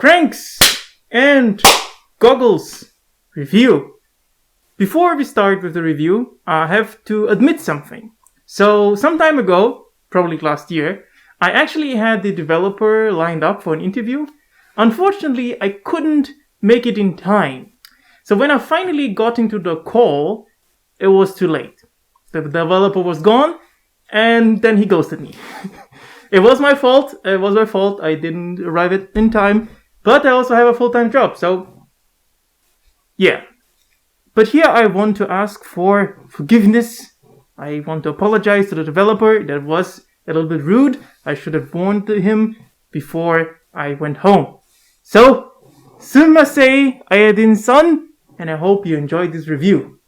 Cranks and Goggles review. Before we start with the review, I have to admit something. So, some time ago, probably last year, I actually had the developer lined up for an interview. Unfortunately, I couldn't make it in time. So when I finally got into the call, it was too late. The developer was gone, and then he ghosted me. It was my fault. I didn't arrive in time. But I also have a full-time job, so yeah. But here I want to ask for forgiveness. I want to apologize to the developer. That was a little bit rude. I should have warned him before I went home. So, sumimasen, Ayadin-san, and I hope you enjoyed this review.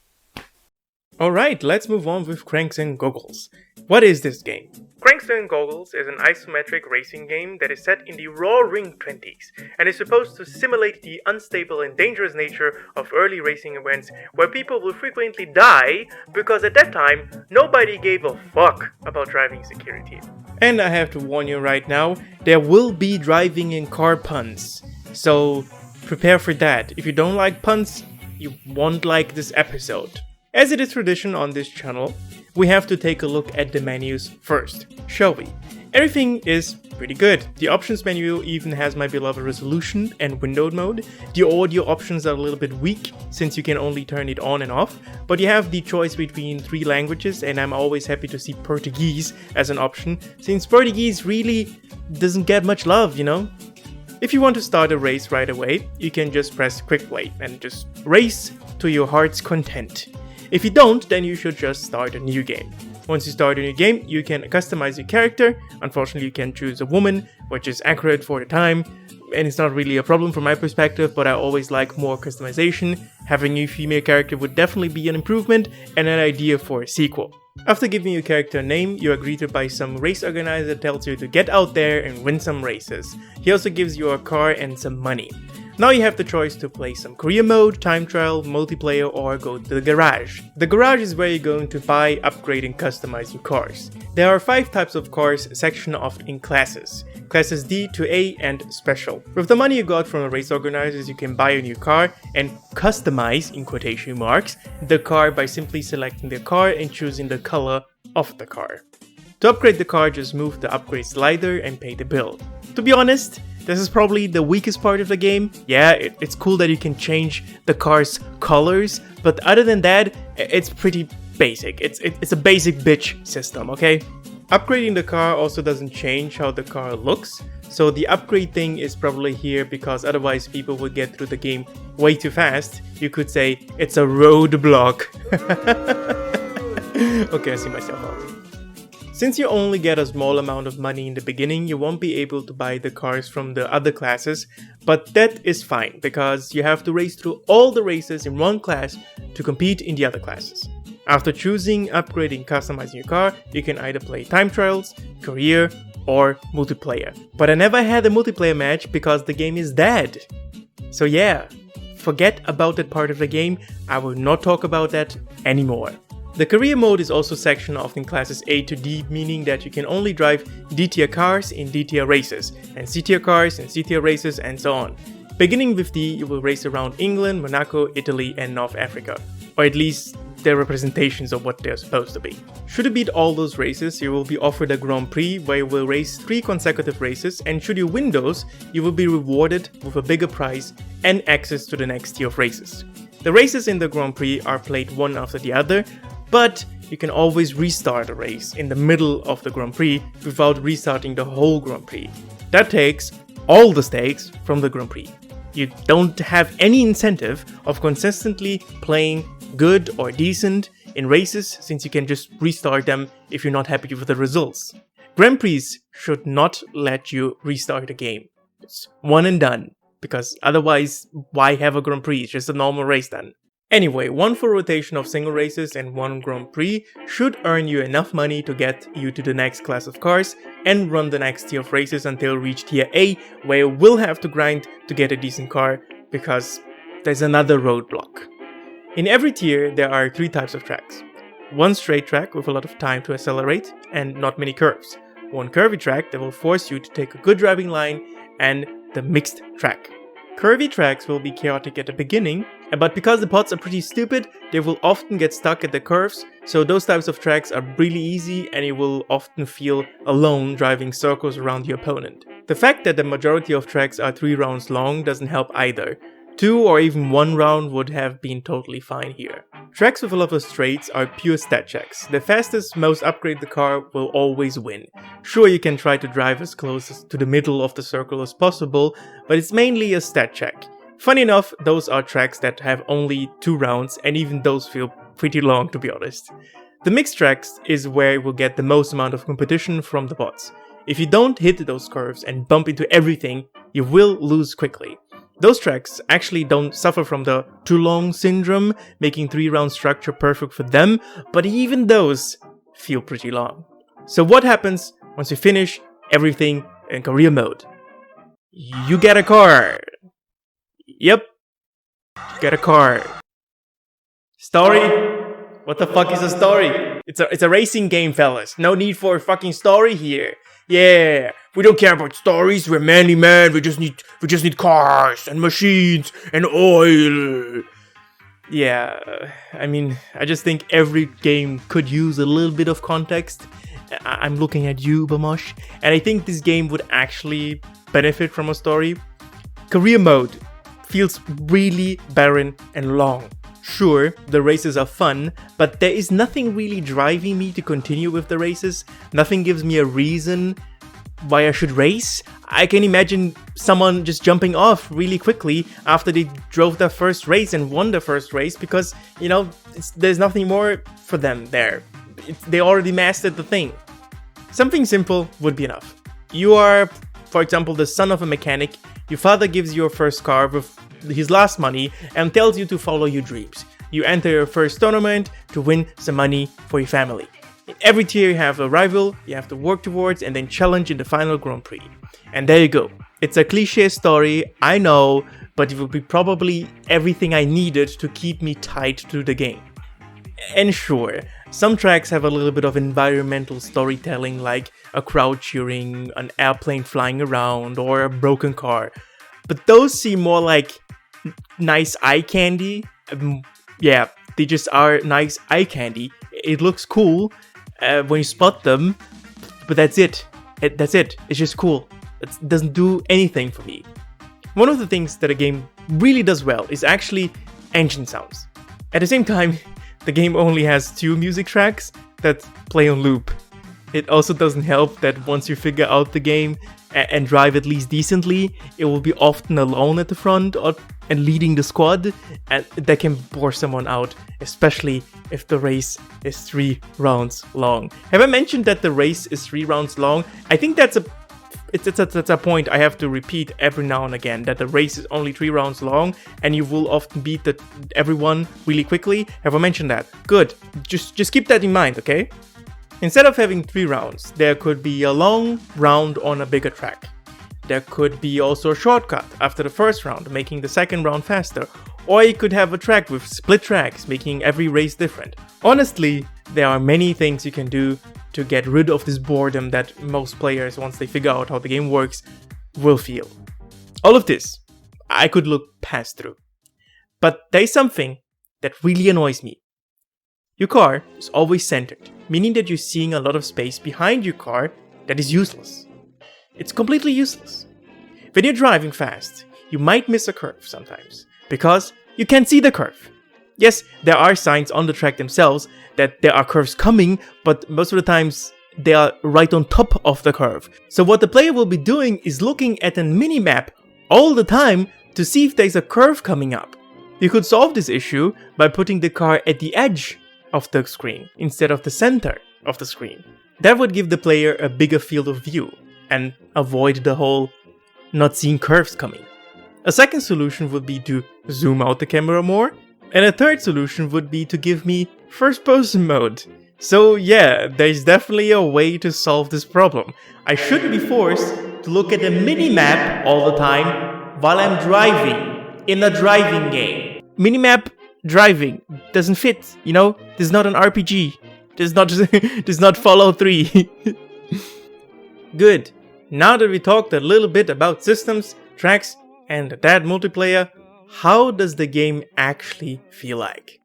Alright, let's move on with Cranks and Goggles. What is this game? Cranks and Goggles is an isometric racing game that is set in the roaring 20s and is supposed to simulate the unstable and dangerous nature of early racing events where people will frequently die because at that time nobody gave a fuck about driving security. And I have to warn you right now, there will be driving in car puns, so prepare for that. If you don't like puns, you won't like this episode. As it is tradition on this channel, we have to take a look at the menus first, shall we? Everything is pretty good. The options menu even has my beloved resolution and windowed mode. The audio options are a little bit weak since you can only turn it on and off, but you have the choice between 3 languages and I'm always happy to see Portuguese as an option since Portuguese really doesn't get much love, you know? If you want to start a race right away, you can just press quick play and just race to your heart's content. If you don't, then you should just start a new game. Once you start a new game, you can customize your character. Unfortunately, you can choose a woman, which is accurate for the time, and it's not really a problem from my perspective, but I always like more customization. Having a female character would definitely be an improvement and an idea for a sequel. After giving your character a name, you are greeted by some race organizer that tells you to get out there and win some races. He also gives you a car and some money. Now you have the choice to play some career mode, time trial, multiplayer, or go to the garage. The garage is where you're going to buy, upgrade, and customize your cars. There are 5 types of cars sectioned off in classes. Classes D to A and Special. With the money you got from the race organizers, you can buy a new car and customize, in quotation marks, the car by simply selecting the car and choosing the color of the car. To upgrade the car, just move the upgrade slider and pay the bill. To be honest, this is probably the weakest part of the game. Yeah, it's cool that you can change the car's colors, but other than that, it's pretty basic. It's a basic bitch system, okay? Upgrading the car also doesn't change how the car looks, so the upgrade thing is probably here because otherwise people would get through the game way too fast. You could say it's a roadblock. Okay, I see myself out. Since you only get a small amount of money in the beginning, you won't be able to buy the cars from the other classes, but that is fine because you have to race through all the races in one class to compete in the other classes. After choosing, upgrading, customizing your car, you can either play time trials, career, or multiplayer. But I never had a multiplayer match because the game is dead. So yeah, forget about that part of the game, I will not talk about that anymore. The career mode is also sectioned off in classes A to D, meaning that you can only drive D-tier cars in D-tier races, and C-tier cars in C-tier races, and so on. Beginning with D, you will race around England, Monaco, Italy, and North Africa. Or at least, they're representations of what they're supposed to be. Should you beat all those races, you will be offered a Grand Prix where you will race 3 consecutive races, and should you win those, you will be rewarded with a bigger prize and access to the next tier of races. The races in the Grand Prix are played one after the other, but you can always restart a race in the middle of the Grand Prix without restarting the whole Grand Prix. That takes all the stakes from the Grand Prix. You don't have any incentive of consistently playing good or decent in races since you can just restart them if you're not happy with the results. Grand Prix should not let you restart a game. It's one and done, because otherwise why have a Grand Prix? It's just a normal race then. Anyway, 1 full rotation of single races and 1 Grand Prix should earn you enough money to get you to the next class of cars and run the next tier of races until reach tier A, where you will have to grind to get a decent car because there's another roadblock. In every tier there are 3 types of tracks. 1 straight track with a lot of time to accelerate and not many curves. 1 curvy track that will force you to take a good driving line and the mixed track. Curvy tracks will be chaotic at the beginning, but because the pods are pretty stupid, they will often get stuck at the curves, so those types of tracks are really easy and you will often feel alone driving circles around your opponent. The fact that the majority of tracks are 3 rounds long doesn't help either. 2 or even 1 round would have been totally fine here. Tracks with a lot of straights are pure stat checks. The fastest, most upgraded car will always win. Sure, you can try to drive as close to the middle of the circle as possible, but it's mainly a stat check. Funny enough, those are tracks that have only 2 rounds, and even those feel pretty long, to be honest. The mixed tracks is where you will get the most amount of competition from the bots. If you don't hit those curves and bump into everything, you will lose quickly. Those tracks actually don't suffer from the too long syndrome, making 3 round structure perfect for them, but even those feel pretty long. So what happens once you finish everything in career mode? You get a car. Yep, you get a car. Story? What the fuck is a story? It's a racing game, fellas. No need for a fucking story here. Yeah, we don't care about stories. We're manly men. We just need cars and machines and oil. Yeah, I mean, I just think every game could use a little bit of context. I'm looking at you, Bamosh, and I think this game would actually benefit from a story. Career mode feels really barren and long. Sure, the races are fun, but there is nothing really driving me to continue with the races. Nothing gives me a reason why I should race. I can imagine someone just jumping off really quickly after they drove their first race and won their first race because, you know, there's nothing more for them there. They already mastered the thing. Something simple would be enough. You are, for example, the son of a mechanic. Your father gives you your first car with his last money and tells you to follow your dreams. You enter your first tournament to win some money for your family. In every tier you have a rival you have to work towards and then challenge in the final Grand Prix. And there you go. It's a cliche story, I know, but it will be probably everything I needed to keep me tied to the game. And sure, some tracks have a little bit of environmental storytelling like a crowd cheering, an airplane flying around, or a broken car. But those seem more like nice eye candy. Yeah, they just are nice eye candy. It looks cool when you spot them, but that's it. That's it. It's just cool. It doesn't do anything for me. One of the things that a game really does well is actually engine sounds. At the same time, the game only has 2 music tracks that play on loop. It also doesn't help that once you figure out the game and drive at least decently, it will be often alone at the front and leading the squad, and that can bore someone out, especially if the race is 3 rounds long. Have I mentioned that the race is 3 rounds long? I think that's a point I have to repeat every now and again, that the race is only 3 rounds long and you will often beat everyone really quickly. Have I mentioned that? Good. Just keep that in mind, okay? Instead of having 3 rounds, there could be a long round on a bigger track. There could be also a shortcut after the first round, making the second round faster. Or you could have a track with split tracks, making every race different. Honestly, there are many things you can do to get rid of this boredom that most players, once they figure out how the game works, will feel. All of this, I could look past through. But there is something that really annoys me. Your car is always centered, meaning that you're seeing a lot of space behind your car that is useless. It's completely useless. When you're driving fast, you might miss a curve sometimes, because you can't see the curve. Yes, there are signs on the track themselves that there are curves coming, but most of the times they are right on top of the curve. So what the player will be doing is looking at a mini-map all the time to see if there's a curve coming up. You could solve this issue by putting the car at the edge of the screen instead of the center of the screen. That would give the player a bigger field of view and avoid the whole not seeing curves coming. A second solution would be to zoom out the camera more, and a third solution would be to give me first person mode. So yeah, there's definitely a way to solve this problem. I shouldn't be forced to look at a mini-map all the time while I'm driving in a driving game. Minimap driving doesn't fit, you know? This is not an RPG. This is not Fallout 3. Good. Now that we talked a little bit about systems, tracks, and that multiplayer, how does the game actually feel like?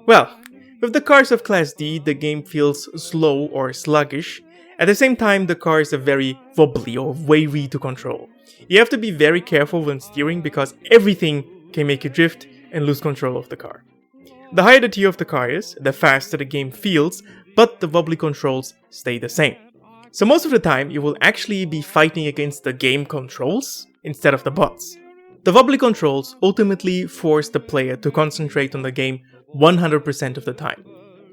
Well, with the cars of Class D, the game feels slow or sluggish. At the same time, the cars are very wobbly or wavy to control. You have to be very careful when steering because everything can make you drift and lose control of the car. The higher the tier of the car is, the faster the game feels, but the wobbly controls stay the same. So most of the time, you will actually be fighting against the game controls instead of the bots. The wobbly controls ultimately force the player to concentrate on the game 100% of the time.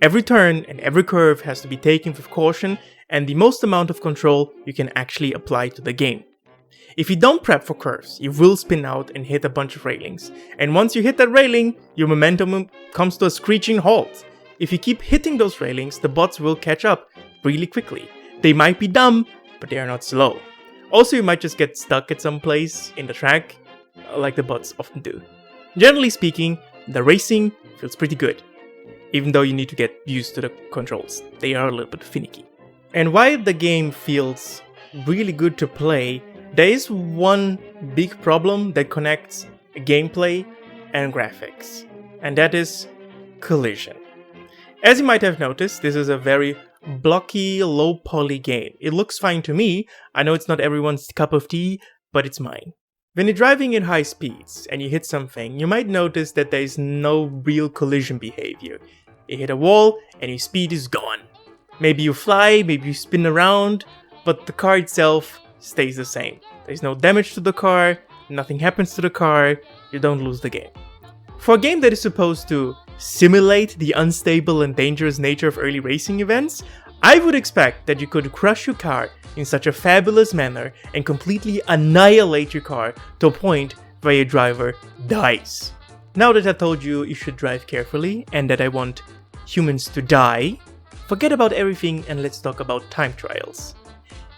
Every turn and every curve has to be taken with caution and the most amount of control you can actually apply to the game. If you don't prep for curves, you will spin out and hit a bunch of railings. And once you hit that railing, your momentum comes to a screeching halt. If you keep hitting those railings, the bots will catch up really quickly. They might be dumb, but they are not slow. Also, you might just get stuck at some place in the track, like the bots often do. Generally speaking, the racing feels pretty good, even though you need to get used to the controls. They are a little bit finicky. And while the game feels really good to play, there is one big problem that connects gameplay and graphics, and that is collision. As you might have noticed, this is a very blocky, low-poly game. It looks fine to me. I know it's not everyone's cup of tea, but it's mine. When you're driving at high speeds and you hit something, you might notice that there is no real collision behavior. You hit a wall and your speed is gone. Maybe you fly, maybe you spin around, but the car itself stays the same. There's no damage to the car, nothing happens to the car, you don't lose the game. For a game that is supposed to simulate the unstable and dangerous nature of early racing events, I would expect that you could crush your car in such a fabulous manner and completely annihilate your car to a point where your driver dies. Now that I told you you should drive carefully and that I want humans to die, forget about everything and let's talk about time trials.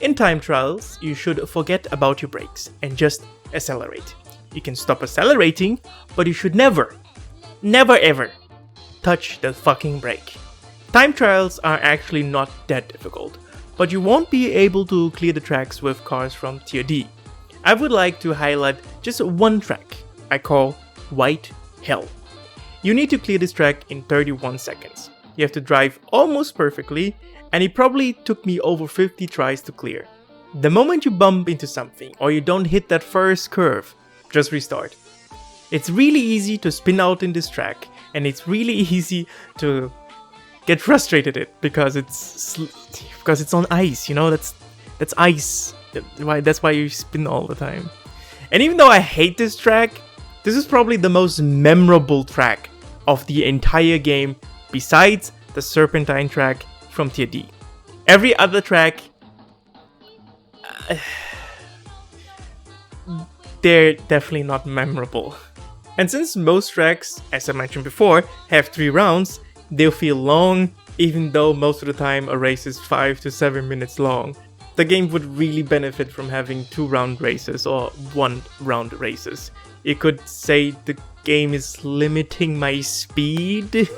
In time trials, you should forget about your brakes and just accelerate. You can stop accelerating, but you should never ever touch the fucking brake. Time trials are actually not that difficult, but you won't be able to clear the tracks with cars from Tier D. I would like to highlight just one track I call White Hell. You need to clear this track in 31 seconds. You have to drive almost perfectly, and it probably took me over 50 tries to clear. The moment you bump into something or you don't hit that first curve, just restart. It's really easy to spin out in this track, and it's really easy to get frustrated at it because it's on ice, you know, that's ice. That's why you spin all the time. And even though I hate this track, this is probably the most memorable track of the entire game besides the Serpentine track from Tier D. Every other track, they're definitely not memorable. And since most tracks, as I mentioned before, have 3 rounds, they'll feel long, even though most of the time a race is 5 to 7 minutes long. The game would really benefit from having 2-round races or 1-round races. You could say the game is limiting my speed. Okay,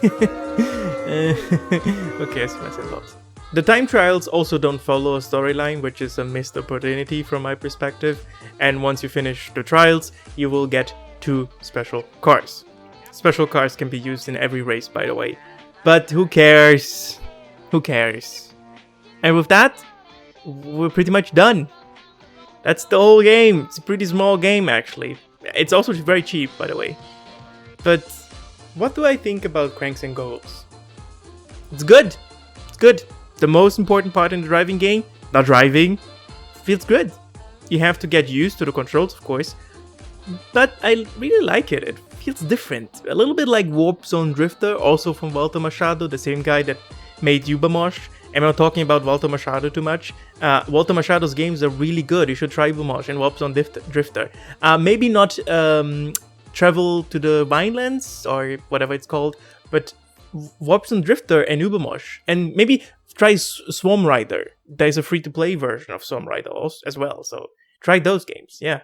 I see myself out. The time trials also don't follow a storyline, which is a missed opportunity from my perspective. And once you finish the trials, you will get 2 special cars. Special cars can be used in every race, by the way. But who cares? Who cares? And with that, we're pretty much done. That's the whole game. It's a pretty small game, actually. It's also very cheap, by the way. But what do I think about cranks and goggles? It's good. It's good. The most important part in the driving game, not driving, feels good. You have to get used to the controls, of course. But I really like it. It feels different. A little bit like Warp Zone Drifter, also from Walter Machado, the same guy that made Ubermosh. I'm not talking about Walter Machado too much. Walter Machado's games are really good. You should try Ubermosh and Warp Zone Drifter. Maybe not Travel to the Vinelands or whatever it's called, but Warp Zone Drifter and Ubermosh. And maybe try Swarm Rider. There's a free-to-play version of Swarm Rider as well, so try those games, yeah.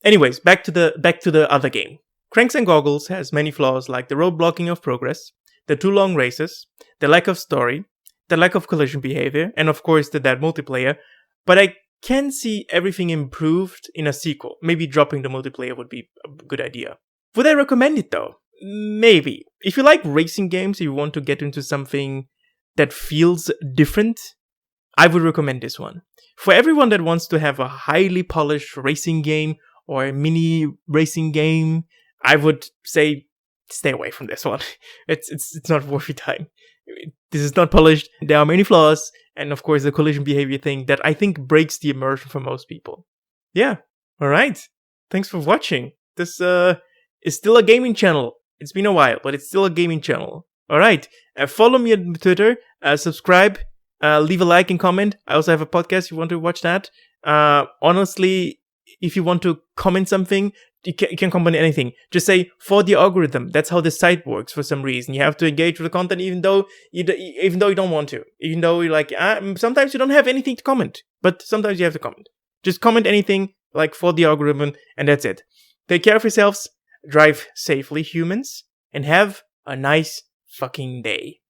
Anyways, back to the other game. Cranks and Goggles has many flaws like the roadblocking of progress, the too long races, the lack of story, the lack of collision behavior, and of course the dead multiplayer, but I can see everything improved in a sequel. Maybe dropping the multiplayer would be a good idea. Would I recommend it though? Maybe. If you like racing games, if you want to get into something that feels different, I would recommend this one. For everyone that wants to have a highly polished racing game or a mini racing game, I would say stay away from this one. It's not worth your time. This is not polished. There are many flaws, and of course the collision behavior thing that I think breaks the immersion for most people. Yeah. All right. Thanks for watching. This is still a gaming channel. It's been a while, but it's still a gaming channel. All right. Follow me on Twitter. Subscribe. Leave a like and comment. I also have a podcast if you want to watch that. Honestly, if you want to comment something, you can comment anything. Just say, for the algorithm. That's how the site works for some reason. You have to engage with the content even though you don't want to. Even though you're like, sometimes you don't have anything to comment. But sometimes you have to comment. Just comment anything, like for the algorithm, and that's it. Take care of yourselves. Drive safely, humans. And have a nice fucking day.